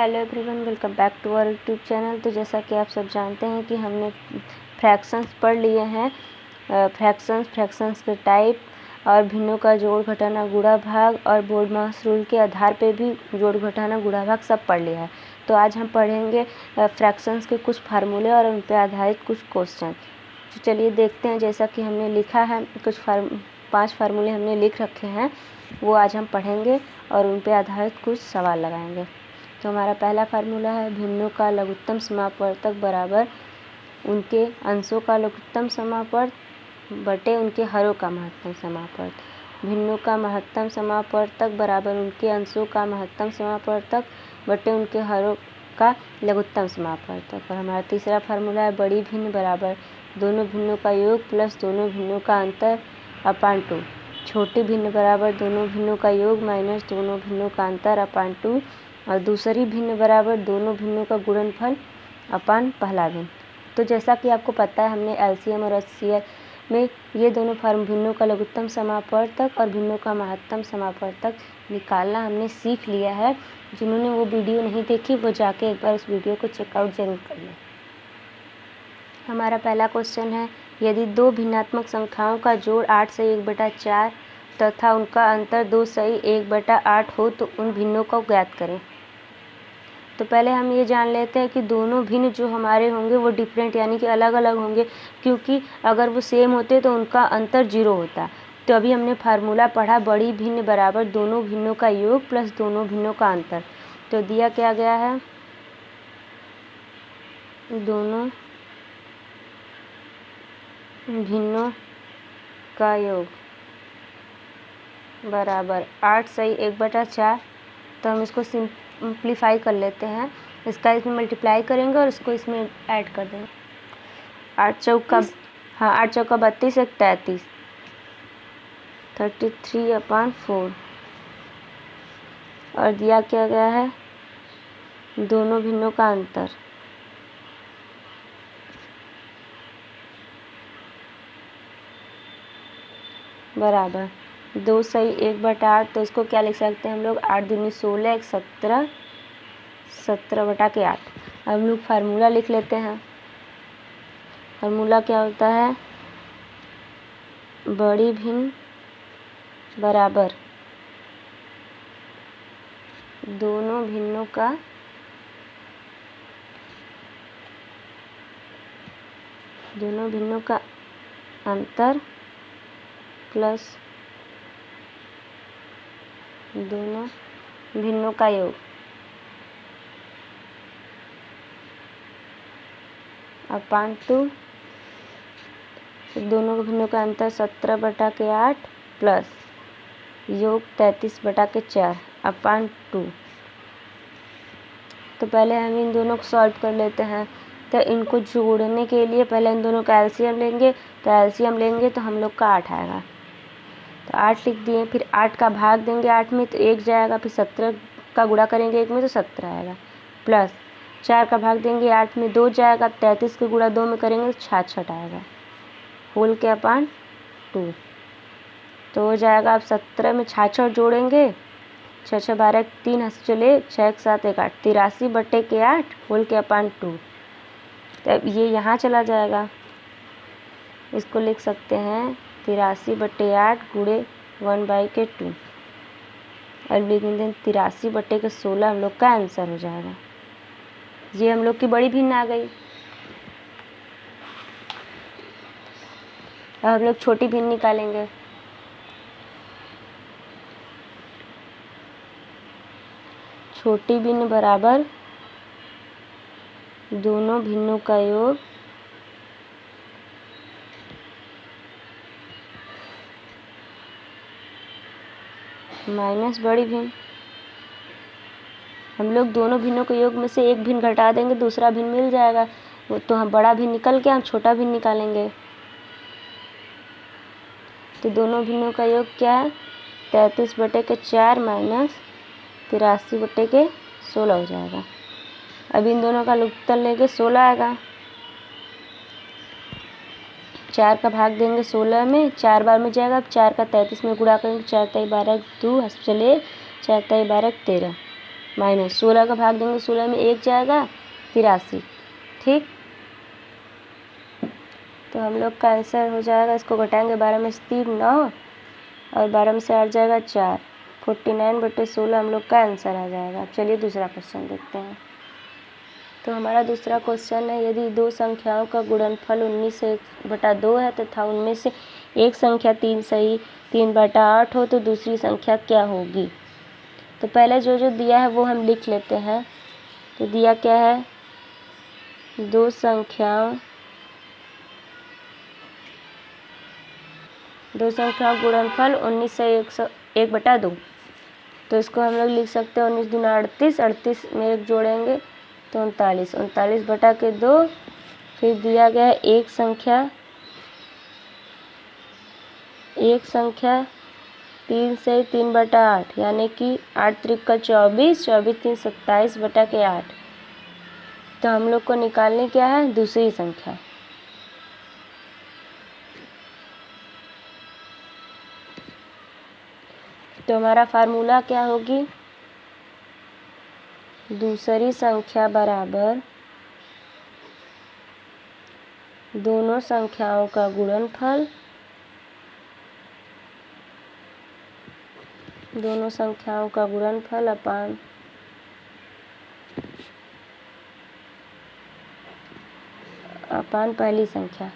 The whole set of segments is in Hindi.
Hello everyone, welcome back to our YouTube channel. तो जैसा कि आप सब जानते हैं कि हमने फ्रैक्शंस पढ़ लिए हैं। फ्रैक्शंस के टाइप और भिन्नों का जोड़ घटाना गुणा भाग और बोर्डमास रूल के आधार पे भी जोड़ घटाना गुणा भाग सब पढ़ लिया है। तो आज हम पढ़ेंगे फ्रैक्शंस के कुछ फार्मूले और उन पर आधारित कुछ क्वेश्चन। तो चलिए देखते हैं। जैसा कि हमने लिखा है, कुछ 5 फार्मूले हमने लिख रखे हैं, वो आज हम पढ़ेंगे और उन पर आधारित कुछ सवाल लगाएंगे। तो हमारा पहला फार्मूला है भिन्नों का लघुत्तम समापवर्तक बराबर उनके अंशों का लघुत्तम समापवर्तक बटे उनके हरों का महत्तम समापवर्तक। भिन्नों का महत्तम समापवर्तक बराबर उनके अंशों का महत्तम समापवर्तक बटे उनके हरों का लघुत्तम समापवर्तक। और हमारा तीसरा फार्मूला है बड़ी भिन्न बराबर दोनों भिन्नों का योग प्लस दोनों भिन्नों का अंतर अपान 2। छोटी भिन्न बराबर दोनों भिन्नों का योग माइनस दोनों भिन्नों का अंतर अपान 2। और दूसरी भिन्न बराबर दोनों भिन्नों का गुणनफल अपान पहला भिन्न। तो जैसा कि आपको पता है, हमने एलसीएम और एचसीएफ में ये दोनों भिन्नों का लघुत्तम समापवर्तक और भिन्नों का महत्तम समापवर्तक निकालना हमने सीख लिया है। जिन्होंने वो वीडियो नहीं देखी वो जाके एक बार उस वीडियो को चेकआउट जरूर कर लें। हमारा पहला क्वेश्चन है यदि दो भिन्नात्मक संख्याओं का जोड़ 8 से 1/4 तथा उनका अंतर 2 से 1/8 हो तो उन भिन्नों को ज्ञात करें। तो पहले हम ये जान लेते हैं कि दोनों भिन्न जो हमारे होंगे वो डिफरेंट यानी कि अलग अलग होंगे, क्योंकि अगर वो सेम होते तो उनका अंतर 0 होता। तो अभी हमने फार्मूला पढ़ा बड़ी भिन्न बराबर दोनों भिन्नों का योग प्लस दोनों भिन्नों का अंतर। तो दिया क्या गया है, दोनों भिन्नों का योग बराबर 8 से 1/4। तो हम इसको सिंप्लीफाई कर लेते हैं। इसका इसमें मल्टीप्लाई करेंगे और इसको इसमें ऐड कर देंगे। 8 चौका 32 1 33 33/4। और दिया क्या गया है दोनों भिन्नों का अंतर बराबर 2 से 1/8। तो इसको क्या लिख सकते हैं हम लोग, 8 दूनी 16 1 17 17/8। हम लोग फार्मूला लिख लेते हैं। फार्मूला क्या होता है, बड़ी भिन्न बराबर दोनों भिन्नों का अंतर प्लस दोनों भिन्नों का योग अपान 2। दोनों भिन्नों का अंतर 17/8 प्लस योग 33/4 अपान 2। तो पहले हम इन दोनों को सॉल्व कर लेते हैं। तो इनको जोड़ने के लिए पहले इन दोनों का एलसीएम लेंगे। तो एलसीएम लेंगे तो हम लोग का 8 आएगा। तो 8 लिख दिए। फिर 8 का भाग देंगे 8 में तो 1 जाएगा। फिर 17 का गुणा करेंगे 1 में तो 17 आएगा। प्लस 4 का भाग देंगे 8 में 2 जाएगा। 33 के गुणा 2 में करेंगे तो 66 आएगा होल के अपान 2। तो हो जाएगा। अब 17 में 66 जोड़ेंगे 6 6 12 3 हंस चले 6 1 7 1 8 83/8 होल के अपान 2। तो अब ये यहाँ चला जाएगा। इसको लिख सकते हैं 83/8 गुणे 1/2। और लिख दें 83/16 हम लोग का आंसर हो जाएगा। ये हम लोग की बड़ी भिन्न आ गई। अब हम लोग छोटी भिन्न निकालेंगे। छोटी भिन्न बराबर दोनों भिन्नों का योग माइनस बड़ी भिन्न। हम लोग दोनों भिन्नों के योग में से एक भिन्न घटा देंगे, दूसरा भिन्न मिल जाएगा। वो तो हम बड़ा भिन्न निकल के हम छोटा भिन्न निकालेंगे। तो दोनों भिन्नों का योग क्या है, 33/4 माइनस 83/16 हो जाएगा। अब इन दोनों का लघुत्तम लेंगे 16 आएगा। 4 का भाग देंगे 16 में, 4 बार में जाएगा। अब 4 का 33 में गुणा करेंगे, 4 3 12 2 चले 4 3 12 13 माइनस 16 का भाग देंगे 16 में 1 जाएगा 83। ठीक, तो हम लोग का आंसर हो जाएगा, इसको घटाएंगे 12 में से 3 9 और 12 में से 8 जाएगा 4, 49/16 हम लोग का आंसर आ जाएगा। चलिए दूसरा क्वेश्चन देखते हैं। तो हमारा दूसरा क्वेश्चन है, यदि दो संख्याओं का गुणनफल 19/2 है तथा उनमें से एक संख्या 3 सही 3/8 हो तो दूसरी संख्या क्या होगी। तो पहले जो जो दिया है वो हम लिख लेते हैं। तो दिया क्या है, दो संख्याओं गुणनफल 19 से 1/2। तो इसको हम लोग लिख सकते हैं 19 दूना 38, 38 में 1 जोड़ेंगे तो 39, 39/2। फिर दिया गया है एक संख्या 3 से 3/8 यानी कि 8 त्रिक 24, 24 3 27/8। तो हम लोग को निकालनी क्या है, दूसरी संख्या। तो हमारा फार्मूला क्या होगी, दूसरी संख्या बराबर दोनों संख्याओं का गुणनफल, अपान पहली संख्या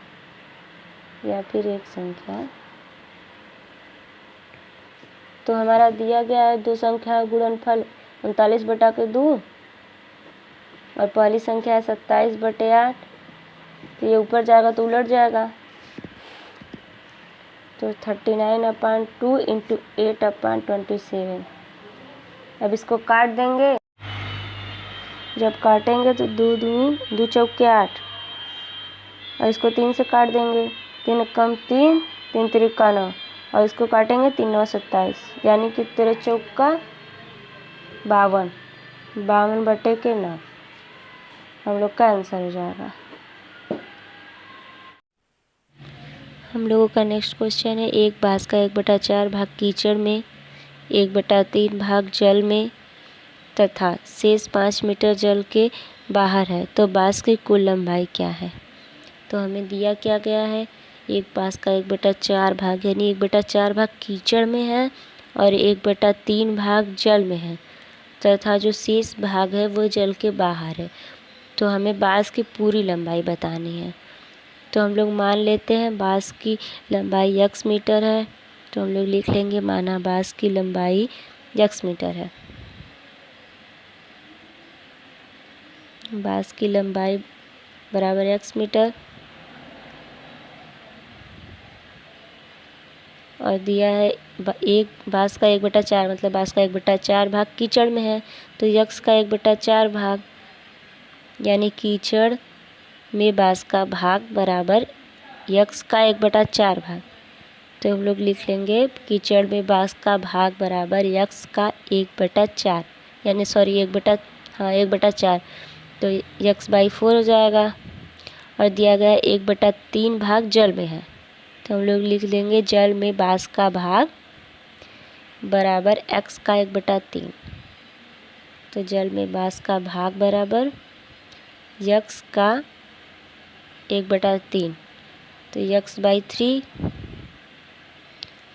या फिर एक संख्या। तो हमारा दिया गया है दो संख्या गुणनफल 39/2 और पहली संख्या है 27/8। तो ये ऊपर जाएगा तो उलट जाएगा, तो 39/2 × 8/27। अब इसको काट देंगे, जब काटेंगे तो 2 दूनी 2 चौके 8 और इसको 3 से काट देंगे, 3 कम 3, 3 त्रिका 9 और इसको काटेंगे 3 9 27 यानी कि 13 चौका 52, 52/9 हम लोग का आंसर हो जाएगा। हम लोगों का नेक्स्ट क्वेश्चन है, एक बांस का 1/4 भाग कीचड़ में, 1/3 भाग जल में तथा शेष 5 मीटर जल के बाहर है, तो बांस की कुल लंबाई क्या है। तो हमें दिया क्या गया है, एक बांस का 1/4 भाग यानी 1/4 भाग कीचड़ में है और 1/3 भाग जल में है तथा जो शेष भाग है वो जल के बाहर है। तो हमें बांस की पूरी लंबाई बतानी है। तो हम लोग मान लेते हैं बांस की लंबाई x मीटर है, तो हम लोग लिख लेंगे माना बांस की लंबाई x मीटर है। बांस की लंबाई बराबर x मीटर और दिया है एक बांस का 1/4 मतलब बांस का 1/4 भाग कीचड़ में है, तो x का 1/4 भाग यानी कीचड़ में बांस का भाग बराबर x का 1/4 भाग। तो हम लोग लिख लेंगे कीचड़ में बांस का भाग बराबर x का 1/4 यानी 1/4, तो x/4 हो जाएगा। और दिया गया 1/3 भाग जल में है, तो हम लोग लिख लेंगे जल में बांस का भाग बराबर x का 1/3। तो जल में बांस का भाग बराबर x का 1/3, तो x/3।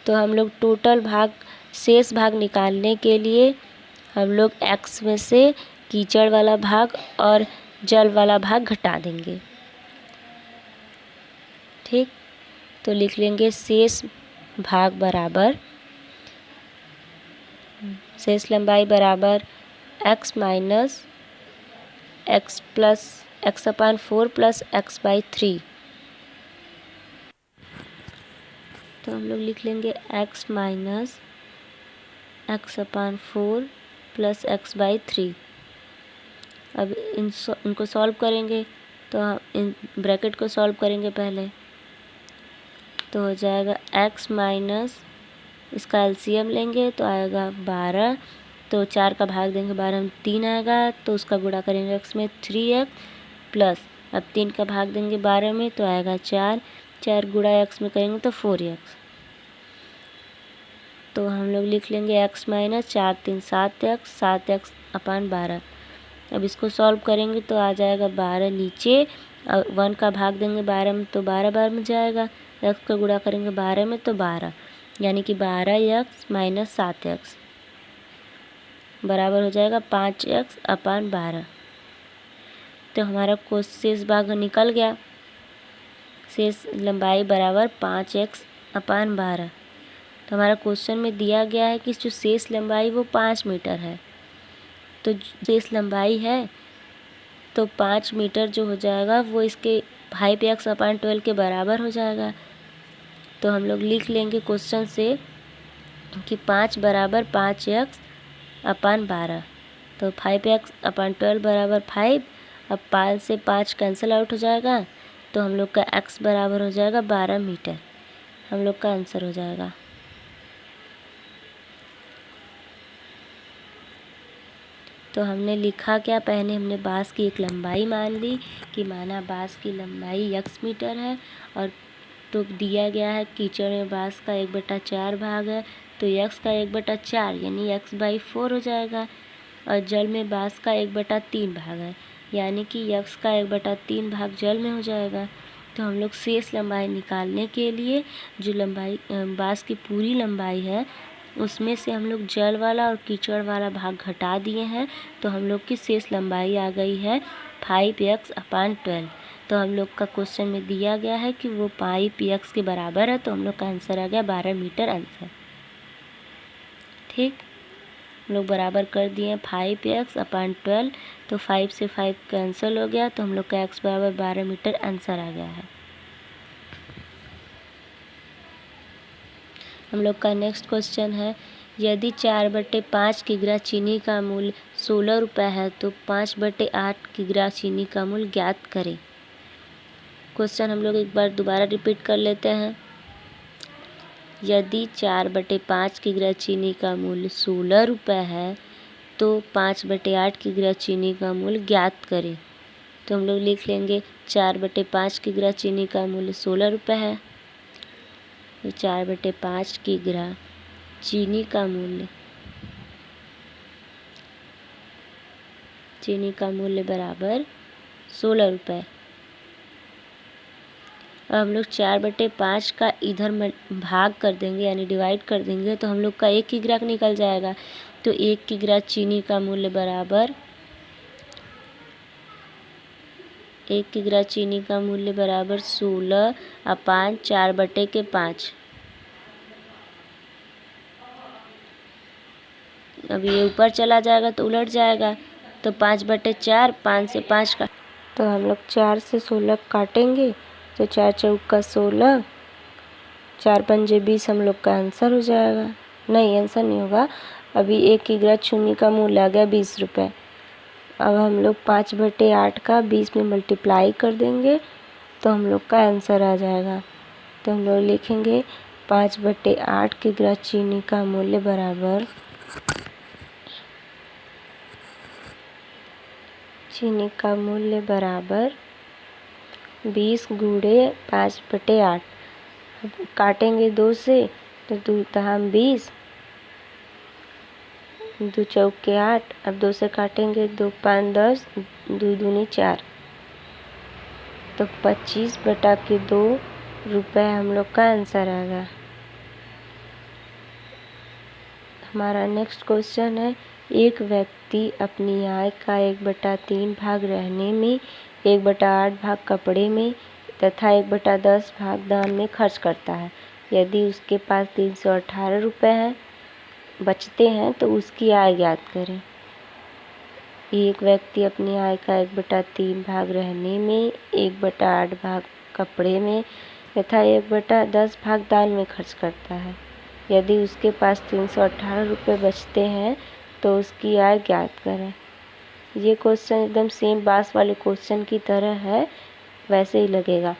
तो हम लोग टोटल भाग शेष भाग निकालने के लिए हम लोग x में से कीचड़ वाला भाग और जल वाला भाग घटा देंगे। ठीक, तो लिख लेंगे शेष भाग बराबर शेष लंबाई बराबर x minus x/4 plus x/3। तो हम लोग लिख लेंगे x minus x/4 plus x/3। अब इनको सॉल्व करेंगे, तो हम इन ब्रैकेट को सॉल्व करेंगे पहले, तो हो जाएगा x माइनस इसका एलसीएम लेंगे तो आएगा 12, तो 4 का भाग देंगे 12 में 3 आएगा, तो उसका गुणा करेंगे x में 3x प्लस अब 3 का भाग देंगे 12 में तो आएगा 4, 4 गुणा x में करेंगे तो 4x। तो हम लोग लिख लेंगे x माइनस 4 3 7x, 7x अपान 12। अब इसको सॉल्व करेंगे तो आ जाएगा 12 नीचे, 1 का भाग देंगे 12 में तो 12 बार में जाएगा, x का गुणा करेंगे 12 में तो 12, यानी कि 12x माइनस 7x बराबर हो जाएगा 5x अपान 12। तो हमारा शेष भाग निकल गया, शेष लंबाई बराबर 5x अपान 12। तो हमारा क्वेश्चन में दिया गया है कि जो शेष लंबाई वो 5 मीटर है, तो शेष लंबाई है तो 5 मीटर जो हो जाएगा वो इसके 5x अपान 12 के बराबर हो जाएगा। तो हम लोग लिख लेंगे क्वेश्चन से कि 5 बराबर 5x अपान 12, तो 5x अपान 12 बराबर 5। अब 5 से 5 कैंसिल आउट हो जाएगा, तो हम लोग का x बराबर हो जाएगा 12 मीटर, हम लोग का आंसर हो जाएगा। तो हमने लिखा क्या, पहले हमने बाँस की एक लंबाई मान ली कि माना बाँस की लंबाई x मीटर है, और तो दिया गया है कीचड़ में बाँस का 1/4 भाग है, तो x का 1/4 यानी x/4 हो जाएगा, और जल में बाँस का 1/3 भाग है, यानी कि x का 1/3 भाग जल में हो जाएगा। तो हम लोग शेष लंबाई निकालने के लिए जो लंबाई बाँस की पूरी लंबाई है उसमें से हम लोग जल वाला और कीचड़ वाला भाग घटा दिए हैं, तो हम लोग की शेष लंबाई आ गई है 5x अपान 12। तो हम लोग का क्वेश्चन में दिया गया है कि वो 5x के बराबर है, तो हम लोग का आंसर आ गया 12 मीटर आंसर। ठीक, हम लोग बराबर कर दिए 5x अपान 12, तो 5 से 5 कैंसिल हो गया, तो हम लोग का x बराबर 12 मीटर आंसर आ गया है। हम लोग का नेक्स्ट क्वेश्चन है, यदि 4/5 किग्रा चीनी का मूल्य 16 रुपये है तो 5/8 किग्रा चीनी का मूल्य ज्ञात करें। क्वेश्चन हम लोग एक बार दोबारा रिपीट कर लेते हैं। यदि 4/5 किग्रा चीनी का मूल्य 16 रुपये है तो 5/8 किग्रा चीनी का मूल्य ज्ञात करें। तो हम लोग लिख लेंगे 4/5 किग्रा चीनी का मूल्य 16 रुपये है, तो 4/5 किग्रा चीनी का मूल्य बराबर 16 रुपये। अब हम लोग 4/5 का इधर भाग कर देंगे यानी डिवाइड कर देंगे, तो हम लोग का 1 किग्रा निकल जाएगा, तो 1 किग्रा चीनी का मूल्य बराबर 1 किग्रा चीनी का मूल्य बराबर 16 अपान 4/5। अब ये ऊपर चला जाएगा तो उलट जाएगा, तो 5/4, 5 से 5 का, तो हम लोग 4 से 16 काटेंगे, तो 4 चौका 16, 4 पंजे 20 हम लोग का आंसर हो जाएगा। नहीं, आंसर नहीं होगा, अभी 1 किग्रा चीनी का मूल्य आ गया 20 रुपये। अब हम लोग 5/8 का 20 में मल्टीप्लाई कर देंगे, तो हम लोग का आंसर आ जाएगा। तो हम लोग लिखेंगे 5/8 किग्रा चीनी का मूल्य बराबर चीनी का मूल्य बराबर 20 गुणे 5/8। अब काटेंगे 2 से, तो 2 दहाम 20, 2 चौके 8, अब 2 से काटेंगे, 2 5 10, 2 दूनी 4, तो 25/2 रुपये हम लोग का आंसर आ गया। हमारा नेक्स्ट क्वेश्चन है, एक व्यक्ति अपनी आय का 1/3 भाग रहने में, 1/8 भाग कपड़े में तथा 1/10 भाग दान में खर्च करता है। यदि उसके पास 318 रुपये बचते हैं तो उसकी आय ज्ञात करें। एक व्यक्ति अपनी आय का 1/3 भाग रहने में, 1/8 भाग कपड़े में तथा 1/10 भाग दान में खर्च करता है। यदि उसके पास 318 रुपये बचते हैं तो उसकी आय ज्ञात करें। ये क्वेश्चन एकदम सेम बास वाले क्वेश्चन की तरह है, वैसे ही लगेगा।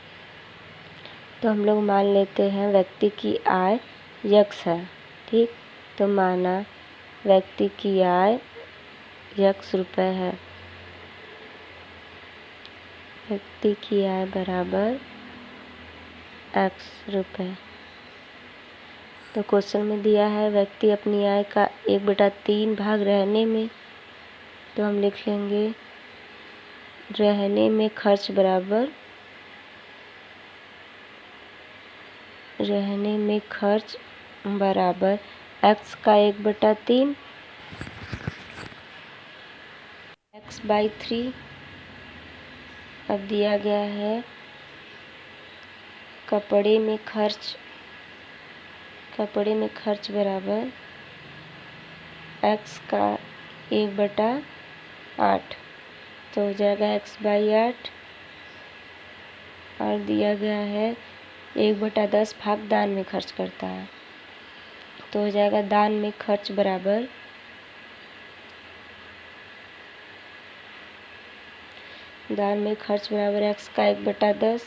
तो हम लोग मान लेते हैं व्यक्ति की आय x है। ठीक, तो माना व्यक्ति की आय x रुपये है, व्यक्ति की आय बराबर x रुपये। तो क्वेश्चन में दिया है व्यक्ति अपनी आय का 1/3 भाग रहने में, तो हम लिख लेंगे रहने में खर्च बराबर x का 1/3 x/3। अब दिया गया है कपड़े में खर्च बराबर x का 1/8, तो हो जाएगा x/8। और दिया गया है 1/10 भाग दान में खर्च करता है, तो हो जाएगा दान में खर्च बराबर x का 1/10,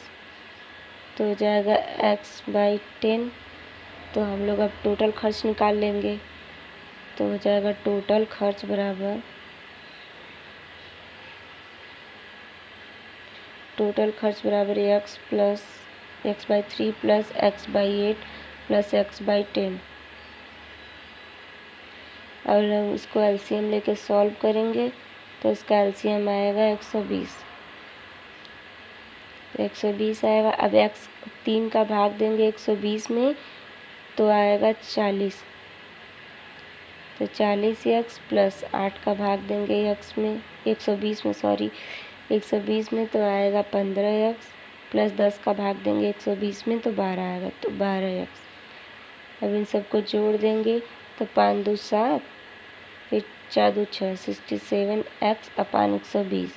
तो हो जाएगा x/10। तो हम लोग अब टोटल खर्च निकाल लेंगे, तो हो जाएगा टोटल खर्च बराबर x/3 plus x/8 plus x/10। और हम इसको एलसीएम लेके सॉल्व करेंगे तो इसका एलसीएम आएगा 120। तो 120 आएगा। अब x 3 का भाग देंगे 120 में तो आएगा 40। तो 40x प्लस 8 का भाग देंगे x में 120 में तो आएगा 15x प्लस 10 का भाग देंगे 120 में तो 12 आएगा, तो 12x। अब इन सबको जोड़ देंगे तो 5 2 7, फिर 4 2 6, 67x/120।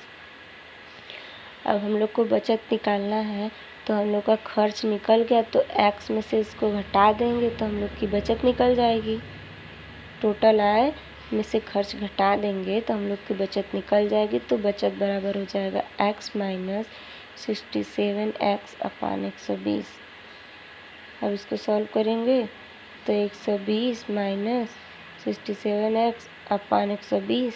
अब हम लोग को बचत निकालना है, तो हम लोग का खर्च निकल गया तो x में से इसको घटा देंगे तो हम लोग की बचत निकल जाएगी। टोटल आय में से खर्च घटा देंगे तो हम लोग की बचत निकल जाएगी। तो बचत बराबर हो जाएगा x माइनस 67x/120। अब इसको सॉल्व करेंगे तो 120 माइनस 67x/120,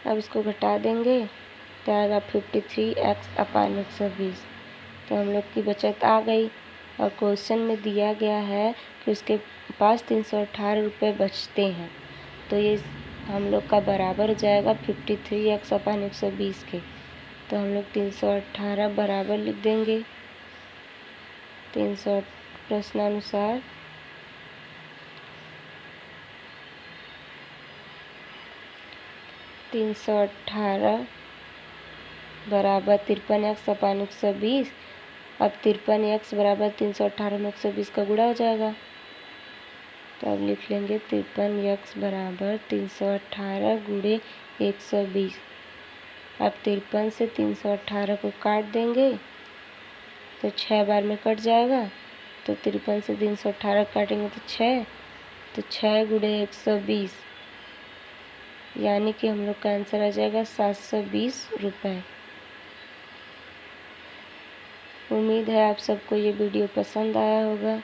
अब इसको घटा देंगे तो आएगा 53x/120। तो हम लोग की बचत आ गई। और क्वेश्चन में दिया गया है कि उसके पास 318 रुपये बचते हैं, तो ये हम लोग का बराबर हो जाएगा 53x/120 के। तो हम लोग 318 बराबर लिख देंगे 300 प्रश्नानुसार 318 बराबर 53x/120। अब 53x बराबर 318 में 120 का गुणा हो जाएगा, तो अब लिख लेंगे 53x बराबर 318 गुणे 120। अब 53 से 318 को काट देंगे तो 6 बार में कट जाएगा। तो 53 से 318 काटेंगे तो 6 गुणे 120, यानी कि हम लोग का आंसर आ जाएगा 720 रुपये। उम्मीद है आप सबको ये वीडियो पसंद आया होगा।